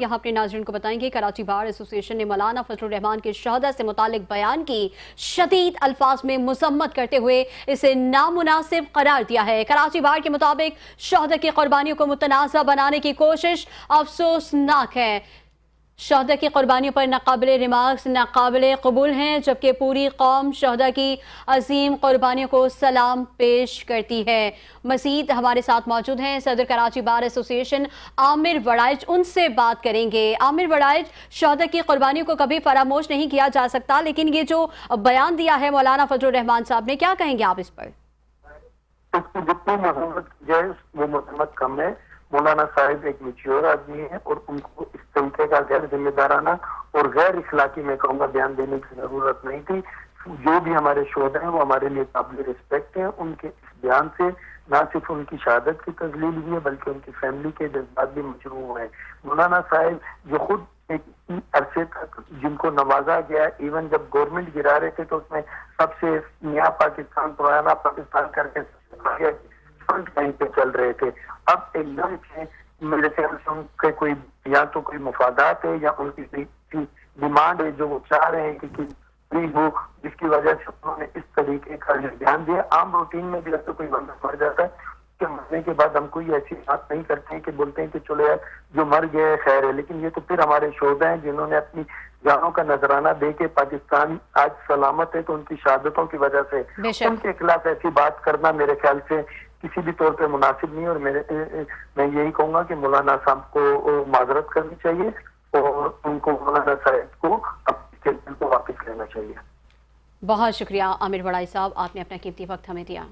یہاں اپنے ناظرین کو بتائیں گے کراچی بار ایسوسی ایشن نے مولانا فضل الرحمان کے شہداء سے متعلق بیان کی شدید الفاظ میں مذمت کرتے ہوئے اسے نامناسب قرار دیا ہے۔ کراچی بار کے مطابق شہداء کی قربانیوں کو متنازع بنانے کی کوشش افسوسناک ہے۔ شہداء کی قربانیوں پر ناقابل ریمارکس ناقابل قبول ہیں، جبکہ پوری قوم شہداء کی عظیم قربانیوں کو سلام پیش کرتی ہے۔ مزید ہمارے ساتھ موجود ہیں صدر کراچی بار ایسوسی ایشن عامر وڑائچ، ان سے بات کریں گے۔ عامر وڑائچ، شہداء کی قربانیوں کو کبھی فراموش نہیں کیا جا سکتا، لیکن یہ جو بیان دیا ہے مولانا فضل الرحمان صاحب نے، کیا کہیں گے آپ اس پر؟ اس کی جتنی مذمت کی جائے وہ مذمت کم ہے۔ مولانا صاحب ایک میچور آدمی ہے اور ان کو اس طریقے کا غیر ذمہ دارانہ اور غیر اخلاقی میں کہوں گا بیان دینے کی ضرورت نہیں تھی۔ جو بھی ہمارے شہداء ہیں وہ ہمارے لیے قابل رسپیکٹ ہیں۔ ان کے اس بیان سے نہ صرف ان کی شہادت کی تذلیل ہوئی ہے بلکہ ان کی فیملی کے جذبات بھی مجروح ہوئے ہیں۔ مولانا صاحب جو خود ایک عرصے تک جن کو نوازا گیا، ایون جب گورنمنٹ گرا رہے تھے تو اس میں سب سے نیا پاکستان پرانا پاکستان کر کے فرنٹ لائن پہ چل رہے تھے۔ اب ایک دم سے میرے خیال سے ان کے کوئی یا تو کوئی مفادات ہے یا ان کی ڈیمانڈ ہے جو وہ چاہ رہے ہیں کہ ہو، جس کی وجہ سے انہوں نے اس طریقے کا دھیان دیا۔ عام روٹین میں بھی اگر کوئی بندہ مر جاتا ہے کہ مرنے کے بعد ہم کوئی ایسی بات نہیں کرتے ہیں کہ بولتے ہیں کہ چلو یار جو مر گئے خیر ہے، لیکن یہ تو پھر ہمارے شہداء ہیں جنہوں نے اپنی جانوں کا نذرانہ دے کے پاکستان آج سلامت ہے تو ان کی شہادتوں کی وجہ سے ان کے خلاف ایسی بات کرنا میرے خیال سے کسی بھی طور پہ مناسب نہیں، اور میں یہی کہوں گا کہ مولانا صاحب کو معذرت کرنی چاہیے اور ان کو مولانا صاحب کو اپنی اسٹیٹمنٹ کو واپس لینا چاہیے۔ بہت شکریہ عامر وڑائچ صاحب، آپ نے اپنا قیمتی وقت ہمیں دیا۔